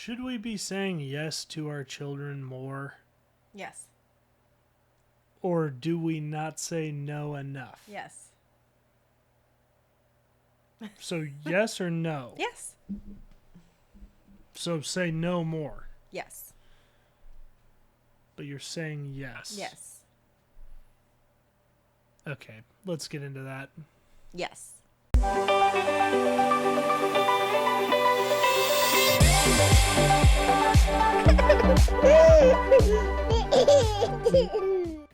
Should we be saying yes to our children more? Yes. Or do we not say no enough? Yes. So yes or no? Yes. So say no more. Yes. But you're saying yes. Yes. Okay, let's get into that. Yes.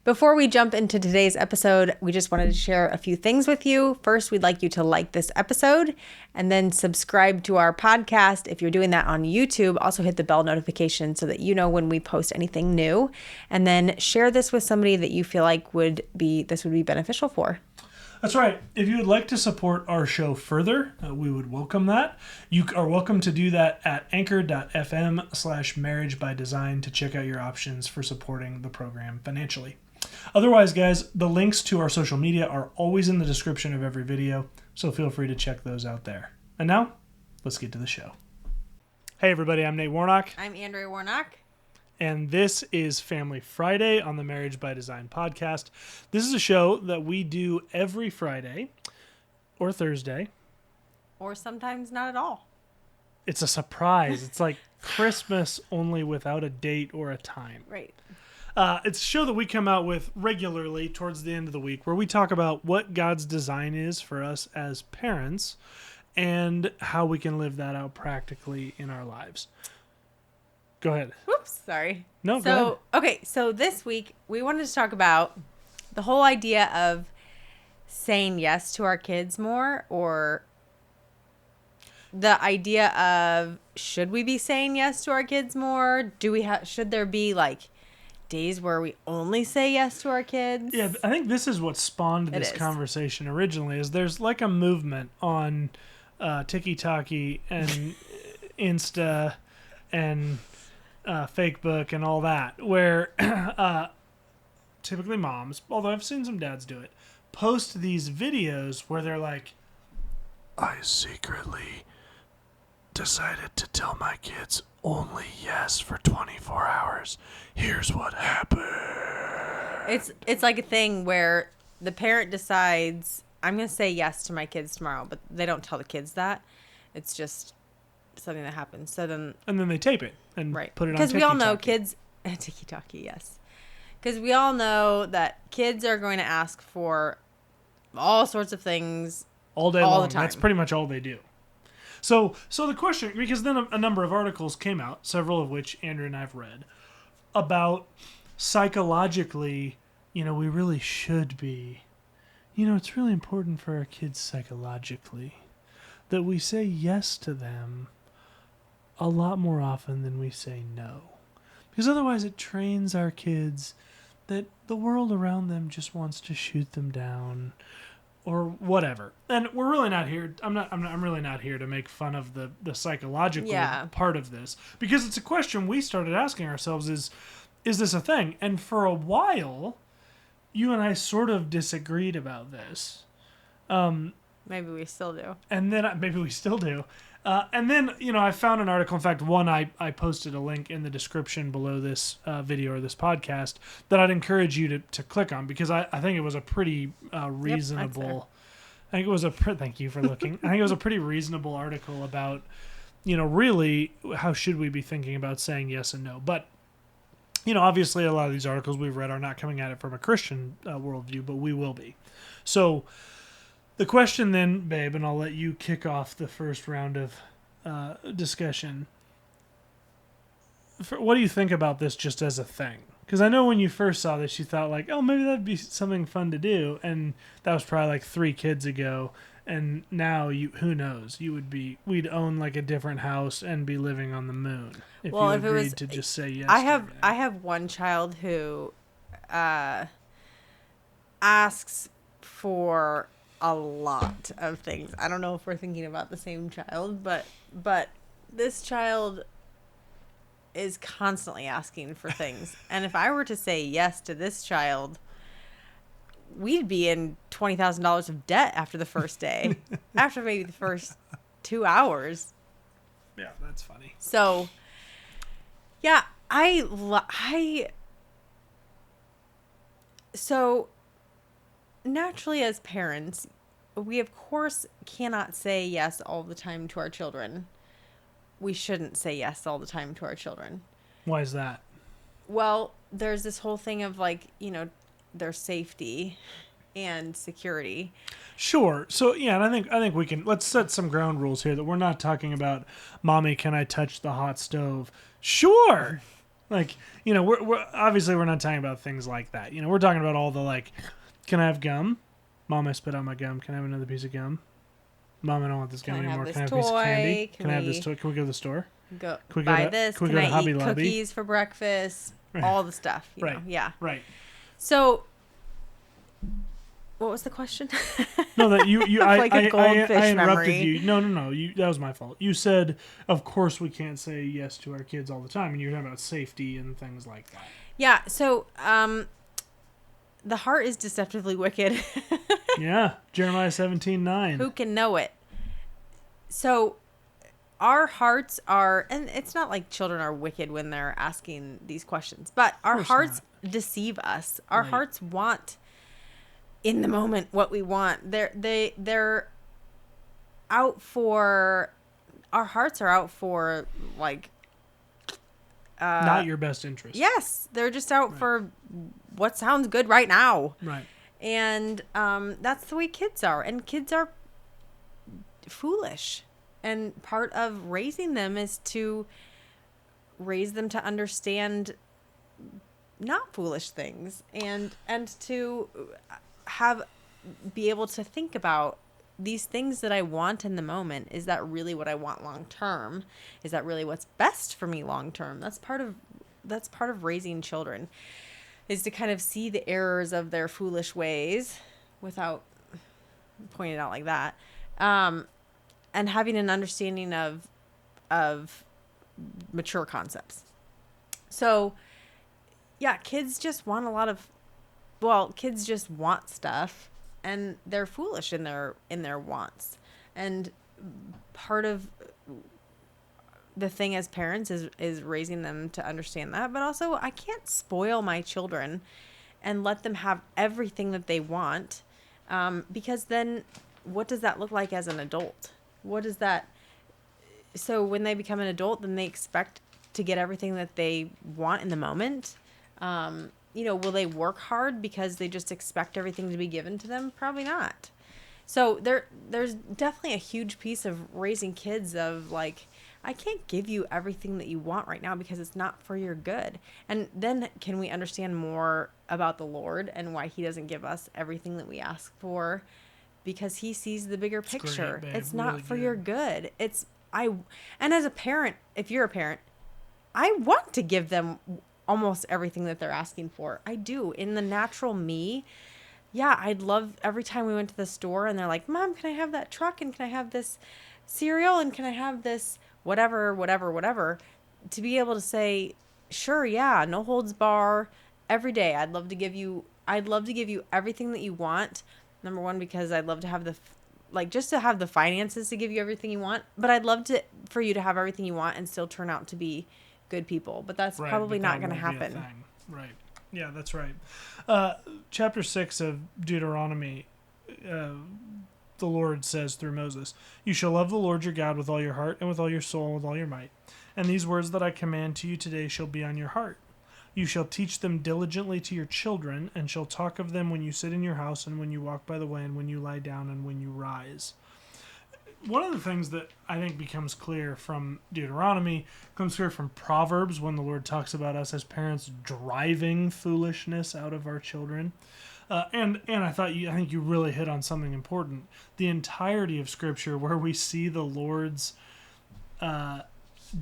Before we jump into today's episode, we just wanted to share a few things with you. First, we'd like you to like this episode and then subscribe to our podcast. If you're doing that on YouTube, also hit the bell notification so that you know when we post anything new. And then share this with somebody that you feel like would be beneficial for. That's right. If you would like to support our show further, we would welcome that. You are welcome to do that at anchor.fm/marriagebydesign to check out your options for supporting the program financially. Otherwise, guys, the links to our social media are always in the description of every video, so feel free to check those out there. And now, let's get to the show. Hey everybody, I'm Nate Warnock. I'm Andrea Warnock. And this is Family Friday on the Marriage by Design podcast. This is a show that we do every Friday or Thursday. Or sometimes not at all. It's a surprise. It's like Christmas, only without a date or a time. Right. It's a show that we come out with regularly towards the end of the week where we talk about what God's design is for us as parents and how we can live that out practically in our lives. Go ahead. Whoops, sorry. No, go ahead. Okay, so this week we wanted to talk about the whole idea of saying yes to our kids more, or the idea of should we be saying yes to our kids more? Should there be like days where we only say yes to our kids? Yeah, I think this is what spawned this conversation originally. Is there's like a movement on TikTok and Insta and Fakebook and all that, where typically moms, although I've seen some dads do it, post these videos where they're like, I secretly decided to tell my kids only yes for 24 hours. Here's what happened. It's like a thing where the parent decides, I'm going to say yes to my kids tomorrow, but they don't tell the kids that. It's just something that happens. And then they tape it and put it on because we all know kids tiki-taki, yes, because we all know that kids are going to ask for all sorts of things all day all long. The time. That's pretty much all they do. So the question, because then a number of articles came out, several of which Andrew and I've read, about psychologically, we really should be, it's really important for our kids psychologically that we say yes to them a lot more often than we say no. Because otherwise it trains our kids that the world around them just wants to shoot them down or whatever. And we're really not here. I'm really not here to make fun of the psychological part of this, because it's a question we started asking ourselves is this a thing? And for a while, you and I sort of disagreed about this. Maybe we still do. And then maybe we still do. And then, I found an article. In fact, one I posted a link in the description below this video or this podcast that I'd encourage you to click on, because I think it was a pretty reasonable. I think it was thank you for looking. I think it was a pretty reasonable article about, really how should we be thinking about saying yes and no. But, obviously a lot of these articles we've read are not coming at it from a Christian worldview, but we will be. So the question then, babe, and I'll let you kick off the first round of discussion. What do you think about this just as a thing? Because I know when you first saw this, you thought like, oh, maybe that'd be something fun to do. And that was probably like 3 kids ago. And now, who knows? We'd own like a different house and be living on the moon. If you agreed to just say yes. I have one child who asks for a lot of things. I don't know if we're thinking about the same child, but this child is constantly asking for things. And if I were to say yes to this child, we'd be in $20,000 of debt after the first day, after maybe the first 2 hours. Yeah, that's funny. So Yeah, I so naturally as parents, we of course cannot say yes all the time to our children. We shouldn't say yes all the time to our children. Why is that? Well, there's this whole thing of like, their safety and security. Sure. So yeah, and I think we can let's set some ground rules here that we're not talking about, mommy, can I touch the hot stove? Sure. Like, we're obviously we're not talking about things like that. We're talking about all the like, can I have gum? Mom, I spit out my gum. Can I have another piece of gum? Mom, I don't want this Can gum I have anymore. this Can I have a piece of candy? toy? Can I have this toy? Can we go to the store? Go Can we buy go to, this? Can we Can go to I Hobby eat Lobby? cookies for breakfast? Right. All the stuff, Right. Yeah. Right. So, what was the question? No, that you Like a goldfish I interrupted memory. you. No. That was my fault. You said, of course we can't say yes to our kids all the time, and you're talking about safety and things like that. Yeah. So, the heart is deceptively wicked. Yeah, Jeremiah 17:9. Who can know it? So, our hearts are, and it's not like children are wicked when they're asking these questions, but our hearts deceive us. Our hearts want in the moment what we want. They're out for, our hearts are out for like Not your best interest. yes, they're just out for what sounds good right now. Right. And that's the way kids are, and kids are foolish, and part of raising them is to raise them to understand not foolish things, and to be able to think about these things that I want in the moment. Is that really what I want long term? Is that really what's best for me long term? That's part of raising children, is to kind of see the errors of their foolish ways without pointing it out like that, and having an understanding of mature concepts. So yeah, kids just want kids just want stuff, and they're foolish in their wants. And part of the thing as parents is raising them to understand that. But also, I can't spoil my children and let them have everything that they want, because then what does that look like as an adult? What is that? So when they become an adult, then they expect to get everything that they want in the moment. Will they work hard because they just expect everything to be given to them? Probably not. So there's definitely a huge piece of raising kids of like, I can't give you everything that you want right now because it's not for your good. And then can we understand more about the Lord and why he doesn't give us everything that we ask for? Because he sees the bigger picture. Great, babe. It's not Really for good. your good. And as a parent, if you're a parent, I want to give them almost everything that they're asking for. I do. In the natural me, yeah, I'd love every time we went to the store and they're like, Mom, can I have that truck? And can I have this cereal? And can I have this whatever, to be able to say, sure, yeah, no holds bar every day. I'd love to give you everything that you want. Number one, because I'd love to have just to have the finances to give you everything you want, but I'd love for you to have everything you want and still turn out to be good people. But that's probably not going to happen. Right. Yeah, that's right. Chapter 6 of Deuteronomy, the Lord says through Moses, "You shall love the Lord your God with all your heart and with all your soul and with all your might. And these words that I command to you today shall be on your heart. You shall teach them diligently to your children, and shall talk of them when you sit in your house, and when you walk by the way, and when you lie down, and when you rise." One of the things that I think becomes clear from Deuteronomy comes clear from Proverbs, when the Lord talks about us as parents driving foolishness out of our children. And I think you really hit on something important. The entirety of Scripture, where we see the Lord's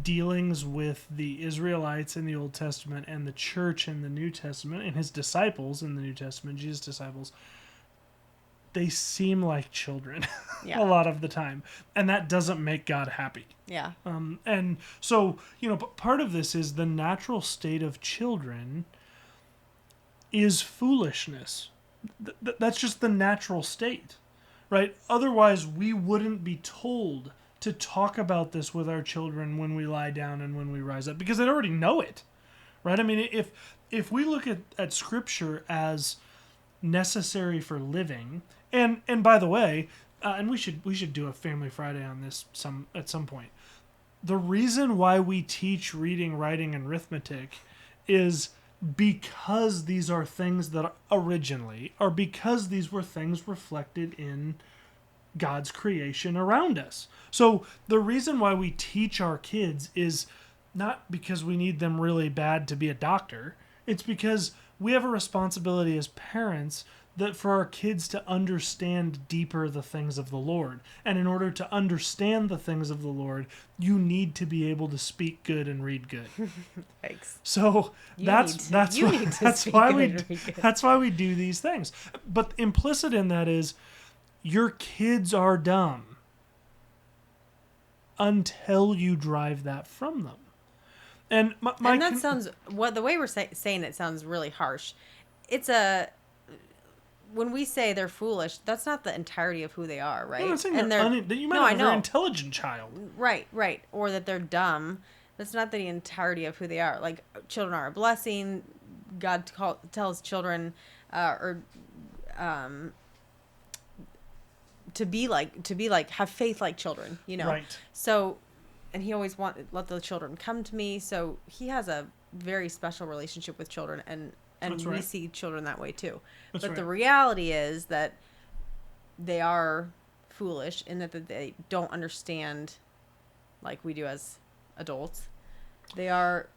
dealings with the Israelites in the Old Testament and the church in the New Testament and his disciples in the New Testament, Jesus' disciples, they seem like children a lot of the time. And that doesn't make God happy. Yeah. And so, but part of this is the natural state of children is foolishness. That's just the natural state, right? Otherwise, we wouldn't be told to talk about this with our children when we lie down and when we rise up, because they already know it, right? I mean, if we look at Scripture as necessary for living, and by the way, and we should do a Family Friday on this at some point. The reason why we teach reading, writing, and arithmetic is because these are things that originally, or because these were things reflected in God's creation around us. So the reason why we teach our kids is not because we need them really bad to be a doctor. It's because we have a responsibility as parents that for our kids to understand deeper the things of the Lord. And in order to understand the things of the Lord, you need to be able to speak good and read good. Thanks. So that's why we do these things. But implicit in that is your kids are dumb until you drive that from them. And the way we're saying it sounds really harsh. When we say they're foolish, that's not the entirety of who they are, right? I'm not saying that you might have a very intelligent child. Right. Or that they're dumb. That's not the entirety of who they are. Like, children are a blessing. God tells children, to be like, have faith like children, you know? Right. So, and he always let the children come to me. So he has a very special relationship with children, and we see children that way too. But the reality is that they are foolish in that they don't understand like we do as adults. They are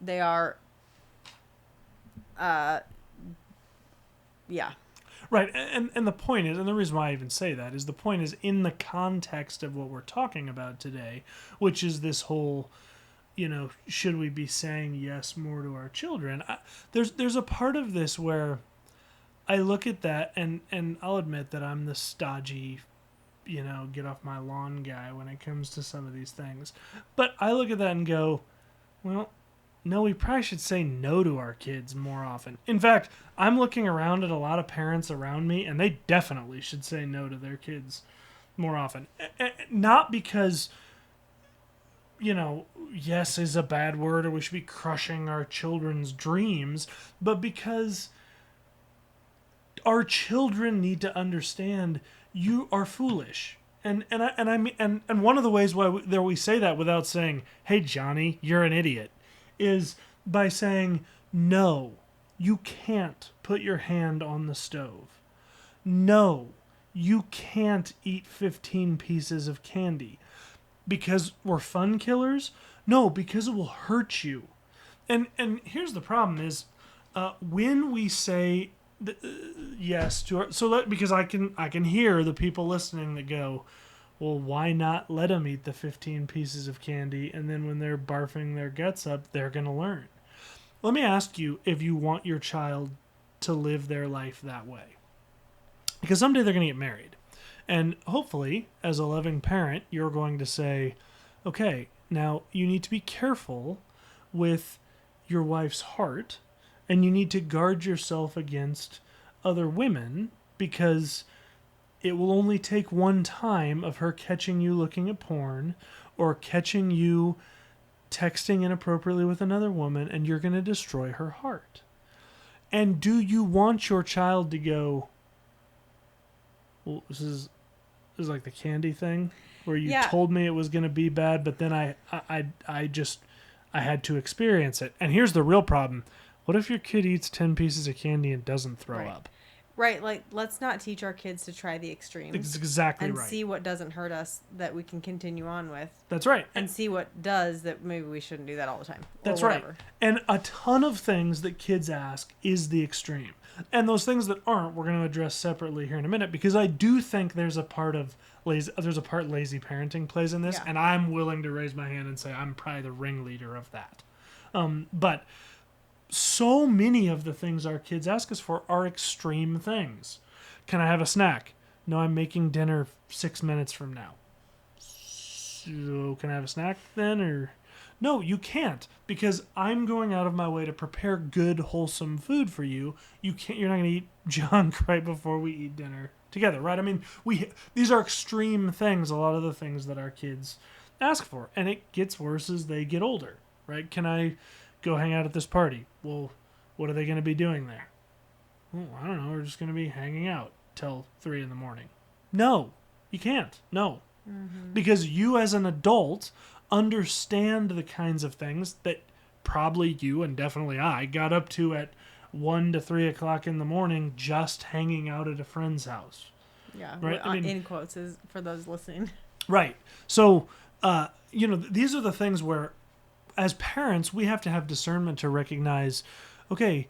Right, and the point is, and the reason why I even say that is, the point is in the context of what we're talking about today, which is this whole, should we be saying yes more to our children? There's a part of this where I look at that, and I'll admit that I'm the stodgy, get off my lawn guy when it comes to some of these things. But I look at that and go, well, no, we probably should say no to our kids more often. In fact, I'm looking around at a lot of parents around me, and they definitely should say no to their kids more often. Not because, yes is a bad word or we should be crushing our children's dreams, but because our children need to understand you are foolish. And one of the ways why we say that without saying, "Hey Johnny, you're an idiot," is by saying, "No, you can't put your hand on the stove. No, you can't eat 15 pieces of candy." Because we're fun killers? No, because it will hurt you. And here's the problem is, when we say yes to our, because I can hear the people listening that go, well, why not let them eat the 15 pieces of candy, and then when they're barfing their guts up, they're going to learn. Let me ask you if you want your child to live their life that way. Because someday they're going to get married. And hopefully, as a loving parent, you're going to say, okay, now you need to be careful with your wife's heart, and you need to guard yourself against other women, because it will only take one time of her catching you looking at porn or catching you texting inappropriately with another woman, and you're going to destroy her heart. And do you want your child to go, well, this is like the candy thing where you told me it was going to be bad, but then I had to experience it. And here's the real problem. What if your kid eats 10 pieces of candy and doesn't throw up? Right, like, let's not teach our kids to try the extremes. That's exactly and right. And see what doesn't hurt us that we can continue on with. That's right. And see what does that maybe we shouldn't do that all the time. That's right. And a ton of things that kids ask is the extreme. And those things that aren't, we're going to address separately here in a minute, because I do think there's a part lazy parenting plays in this, and I'm willing to raise my hand and say I'm probably the ringleader of that. But so many of the things our kids ask us for are extreme things. Can I have a snack? No, I'm making dinner 6 minutes from now. So can I have a snack then? Or no, you can't, because I'm going out of my way to prepare good, wholesome food for you. You're not going to eat junk right before we eat dinner together, right? I mean, these are extreme things, a lot of the things that our kids ask for. And it gets worse as they get older, right? Can I go hang out at this party? Well, what are they going to be doing there? Well, I don't know. We're just going to be hanging out till 3 a.m. No, you can't. No. Mm-hmm. Because you as an adult understand the kinds of things that probably you and definitely I got up to at 1 to 3 o'clock in the morning just hanging out at a friend's house. Yeah, right. I mean, in quotes is for those listening. Right. So, these are the things where, as parents, we have to have discernment to recognize, okay,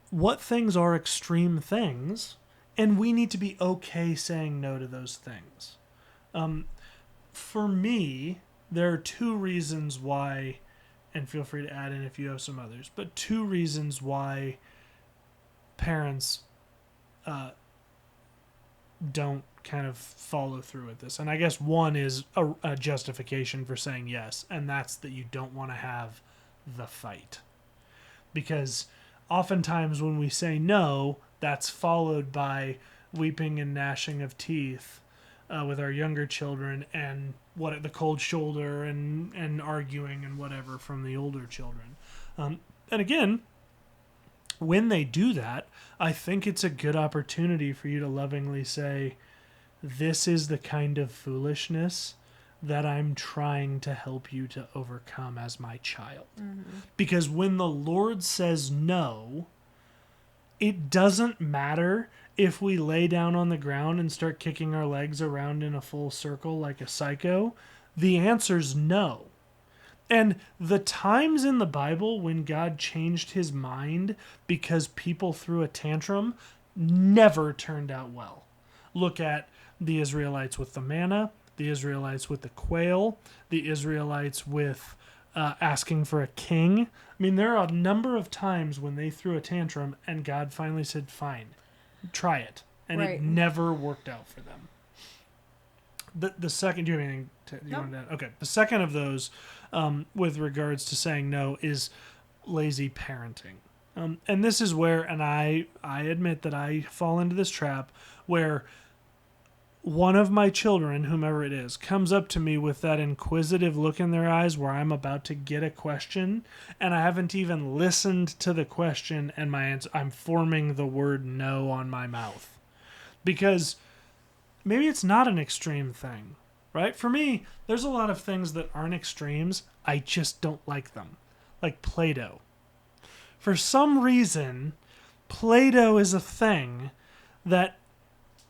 what things are extreme things, and we need to be okay saying no to those things. For me, there are 2 reasons why, and feel free to add in if you have some others, but 2 reasons why parents don't kind of follow through with this. And I guess one is a justification for saying yes, and that's that you don't want to have the fight. Because oftentimes when we say no, that's followed by weeping and gnashing of teeth with our younger children, and the cold shoulder and arguing and whatever from the older children. And again, when they do that, I think it's a good opportunity for you to lovingly say, this is the kind of foolishness that I'm trying to help you to overcome as my child. Mm-hmm. Because when the Lord says no, it doesn't matter if we lay down on the ground and start kicking our legs around in a full circle like a psycho. The answer's no. And the times in the Bible when God changed his mind because people threw a tantrum never turned out well. Look at the Israelites with the manna, the Israelites with the quail, the Israelites with asking for a king. I mean, there are a number of times when they threw a tantrum and God finally said, fine, try it. And It never worked out for them. The second, do you have anything you want to add? Okay. The second of those, with regards to saying no, is lazy parenting. And this is where, and I admit that I fall into this trap, where one of my children, whomever it is, comes up to me with that inquisitive look in their eyes where I'm about to get a question, and I haven't even listened to the question, and my answer, I'm forming the word no on my mouth. Because maybe it's not an extreme thing, right? For me, there's a lot of things that aren't extremes. I just don't like them. Like Play-Doh. For some reason, Play-Doh is a thing that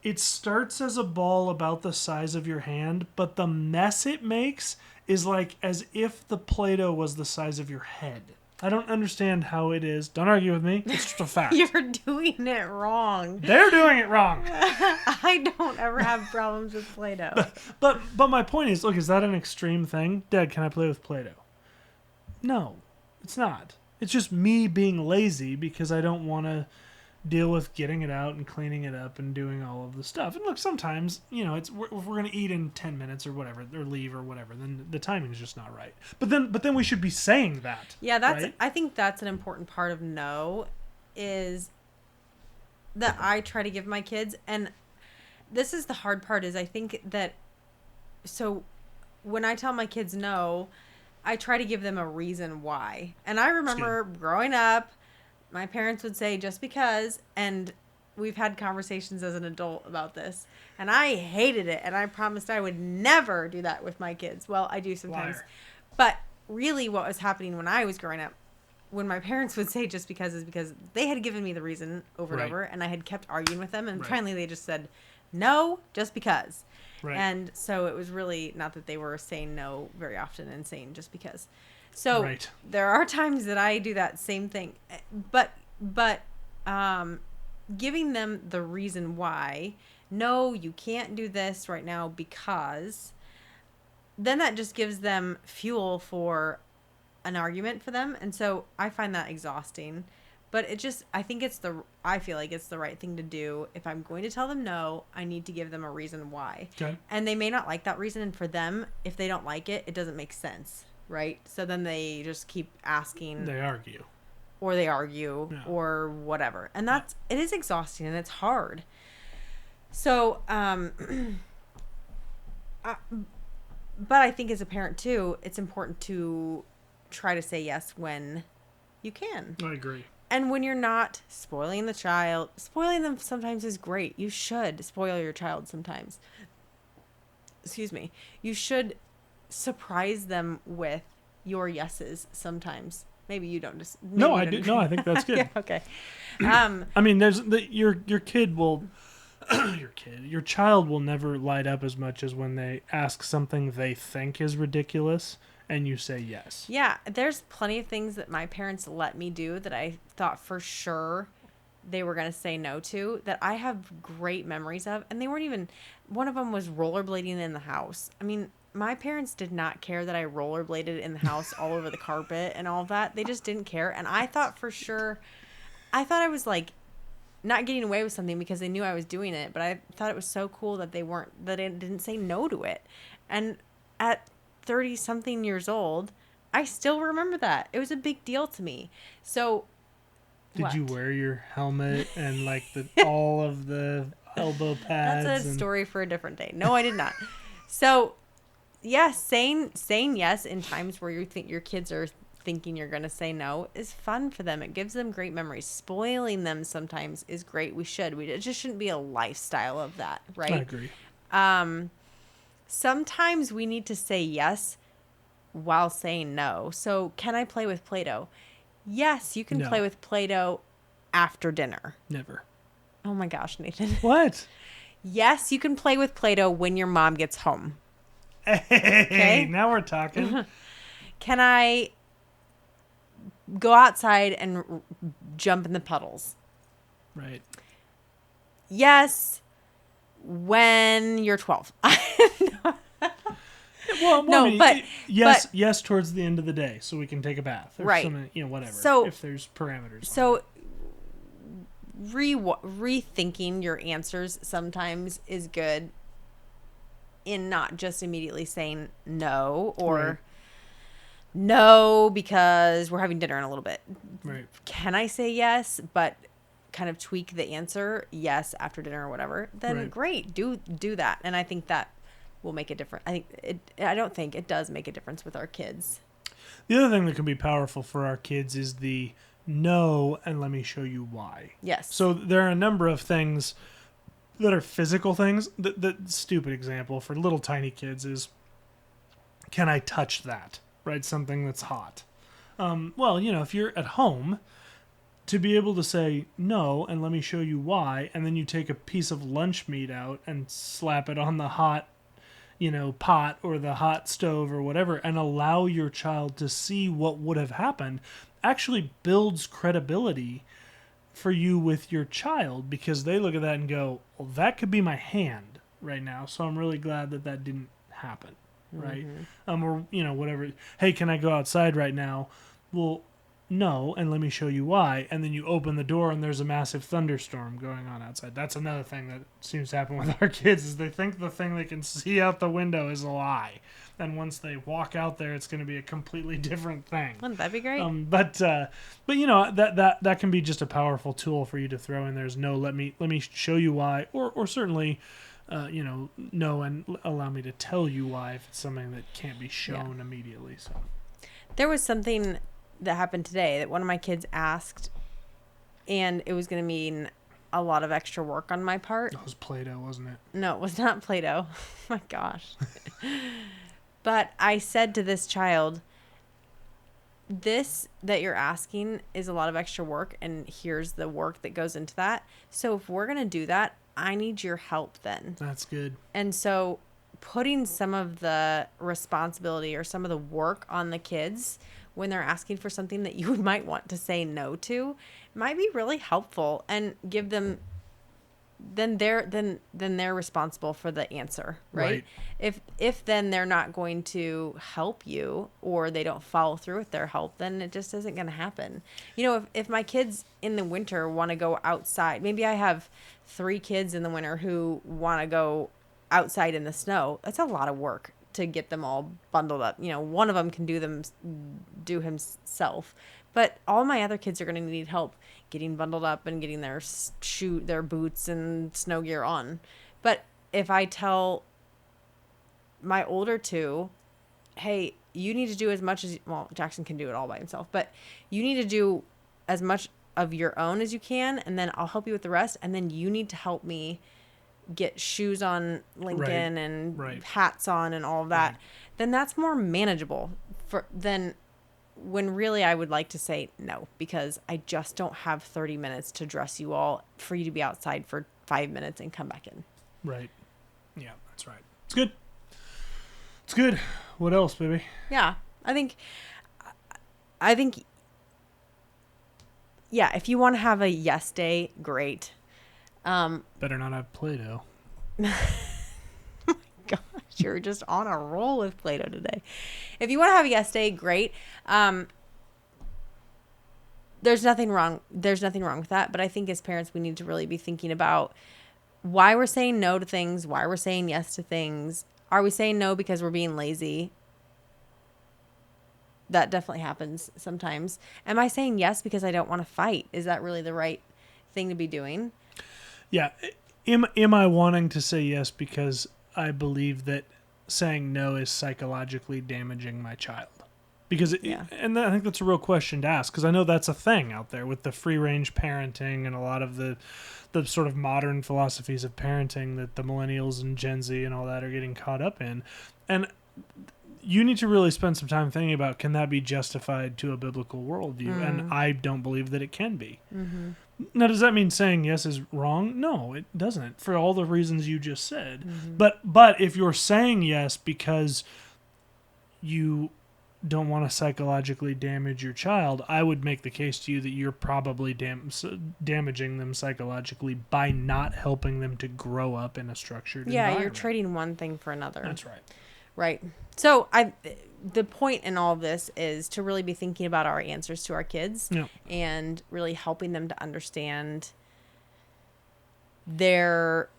it starts as a ball about the size of your hand, but the mess it makes is like as if the Play-Doh was the size of your head. I don't understand how it is. Don't argue with me. It's just a fact. You're doing it wrong. They're doing it wrong. I don't ever have problems with Play-Doh. But my point is, look, is that an extreme thing? Dad, can I play with Play-Doh? No, it's not. It's just me being lazy because I don't want to deal with getting it out and cleaning it up and doing all of the stuff. And look, sometimes, if we're going to eat in 10 minutes or whatever, or leave or whatever, then the timing is just not right. But then we should be saying that. Yeah, right? I think that's an important part of no, is that I try to give my kids, and this is the hard part, is I think that, so when I tell my kids no, I try to give them a reason why. And I remember growing up, my parents would say, just because, and we've had conversations as an adult about this, and I hated it, and I promised I would never do that with my kids. Well, I do sometimes. Liar. But really what was happening when I was growing up, when my parents would say just because, is because they had given me the reason over and over, and I had kept arguing with them, and finally they just said, no, just because. Right. And so it was really not that they were saying no very often and saying just because. So there are times that I do that same thing, but giving them the reason why, no, you can't do this right now because, then that just gives them fuel for an argument for them. And so I find that exhausting, but I feel like it's the right thing to do. If I'm going to tell them no, I need to give them a reason why. Okay. And they may not like that reason. And for them, if they don't like it, it doesn't make sense. Right? So then they just keep asking. They argue. Or whatever. And it is exhausting and it's hard. But I think as a parent too, it's important to try to say yes when you can. I agree. And when you're not spoiling the child, spoiling them sometimes is great. You should spoil your child sometimes. Excuse me. You should surprise them with your yeses sometimes. Maybe you don't just. No, I do. No, I think that's good. Yeah, okay. I mean, your kid will, your child will never light up as much as when they ask something they think is ridiculous and you say yes. Yeah, there's plenty of things that my parents let me do that I thought for sure they were going to say no to that I have great memories of. And they weren't even, one of them was rollerblading in the house. I mean, my parents did not care that I rollerbladed in the house all over the carpet and all of that. They just didn't care. And I thought for sure, I thought I was like not getting away with something because they knew I was doing it. But I thought it was so cool that they didn't say no to it. And at 30 something years old, I still remember that. It was a big deal to me. So did you wear your helmet and like all of the elbow pads? That's a story for a different day. No, I did not. So yes, saying yes in times where you think your kids are thinking you're going to say no is fun for them. It gives them great memories. Spoiling them sometimes is great. It just shouldn't be a lifestyle of that, right? I agree. Sometimes we need to say yes while saying no. So can I play with Play-Doh? Yes, you can play with Play-Doh after dinner. Never. Oh my gosh, Nathan. What? Yes, you can play with Play-Doh when your mom gets home. Hey, okay? Now we're talking. Can I go outside and jump in the puddles? Right. Yes, when you're 12. Well, no, I mean, yes, towards the end of the day, so we can take a bath, or right? Whatever. So if there's parameters. So rethinking your answers sometimes is good. In not just immediately saying no or no because we're having dinner in a little bit. Right. Can I say yes, but kind of tweak the answer yes after dinner or whatever? Then great, do that, and I think that will make a difference. I don't think it does make a difference with our kids. The other thing that can be powerful for our kids is the no, and let me show you why. Yes. So there are a number of things that are physical things. The stupid example for little tiny kids is, can I touch that? Right? Something that's hot. Well, if you're at home, to be able to say no, and let me show you why, and then you take a piece of lunch meat out and slap it on the hot pot or the hot stove or whatever, and allow your child to see what would have happened, actually builds credibility for you with your child, because they look at that and go, well, that could be my hand right now, so I'm really glad that didn't happen, right? Or whatever. Hey, can I go outside right now? Well, no, and let me show you why. And then you open the door and there's a massive thunderstorm going on outside. That's another thing that seems to happen with our kids, is they think the thing they can see out the window is a lie. And once they walk out there, it's going to be a completely different thing. Wouldn't that be great? But that can be just a powerful tool for you to throw in. There's no, let me show you why, or certainly, no, and allow me to tell you why if it's something that can't be shown immediately. So there was something that happened today that one of my kids asked, and it was going to mean a lot of extra work on my part. It was Play-Doh, wasn't it? No, it was not Play-Doh. Oh my gosh. But I said to this child, this that you're asking is a lot of extra work, and here's the work that goes into that. So if we're going to do that, I need your help then. That's good. And so putting some of the responsibility or some of the work on the kids when they're asking for something that you might want to say no to might be really helpful, and give them, then they're responsible for the answer, right? If then they're not going to help you, or they don't follow through with their help, then it just isn't going to happen. If my kids in the winter want to go outside, maybe I have 3 kids in the winter who want to go outside in the snow. That's a lot of work to get them all bundled up. One of them can do himself, but all my other kids are going to need help getting bundled up and getting their boots and snow gear on. But if I tell my older two, hey, you need to do as much as, well, Jackson can do it all by himself, but you need to do as much of your own as you can, and then I'll help you with the rest, and then you need to help me get shoes on Lincoln and hats on and all of that. Then that's more manageable than when really I would like to say no, because I just don't have 30 minutes to dress you all for you to be outside for 5 minutes and come back in. Right. Yeah, that's right. It's good. It's good. What else, baby? Yeah, I think, yeah, if you want to have a yes day, great. Better not have Play-Doh. Oh my gosh, you're just on a roll with Play-Doh today. If you want to have a yes day, great. There's nothing wrong with that. But I think as parents, we need to really be thinking about why we're saying no to things, why we're saying yes to things. Are we saying no because we're being lazy? That definitely happens sometimes. Am I saying yes because I don't want to fight? Is that really the right thing to be doing? Yeah. Am I wanting to say yes because I believe that saying no is psychologically damaging my child? Because and I think that's a real question to ask, because I know that's a thing out there with the free-range parenting and a lot of the sort of modern philosophies of parenting that the millennials and Gen Z and all that are getting caught up in. And you need to really spend some time thinking about, can that be justified to a biblical worldview? And I don't believe that it can be. Mm-hmm. Now, does that mean saying yes is wrong? No, it doesn't, for all the reasons you just said. Mm-hmm. But if you're saying yes because you don't want to psychologically damage your child, I would make the case to you that you're probably damaging them psychologically by not helping them to grow up in a structured environment. You're trading one thing for another. That's right. Right. So the point in all of this is to really be thinking about our answers to our kids and really helping them to understand their,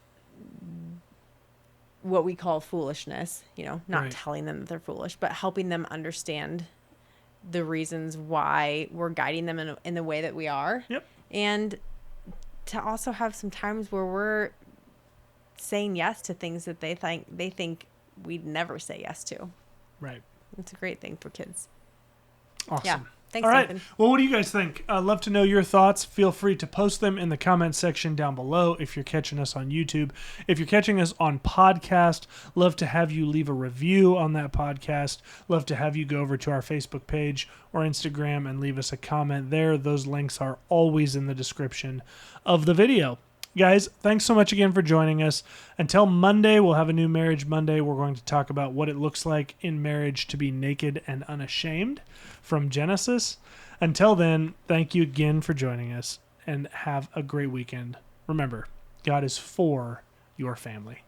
what we call foolishness, not telling them that they're foolish, but helping them understand the reasons why we're guiding them in the way that we are. Yep. And to also have some times where we're saying yes to things that they think we'd never say yes to. Right. It's a great thing for kids. Awesome. Yeah. Thanks, all right. Nathan. Well, what do you guys think? I'd love to know your thoughts. Feel free to post them in the comments section down below if you're catching us on YouTube. If you're catching us on podcast, love to have you leave a review on that podcast. Love to have you go over to our Facebook page or Instagram and leave us a comment there. Those links are always in the description of the video. Guys, thanks so much again for joining us. Until Monday, we'll have a new Marriage Monday. We're going to talk about what it looks like in marriage to be naked and unashamed from Genesis. Until then, thank you again for joining us, and have a great weekend. Remember, God is for your family.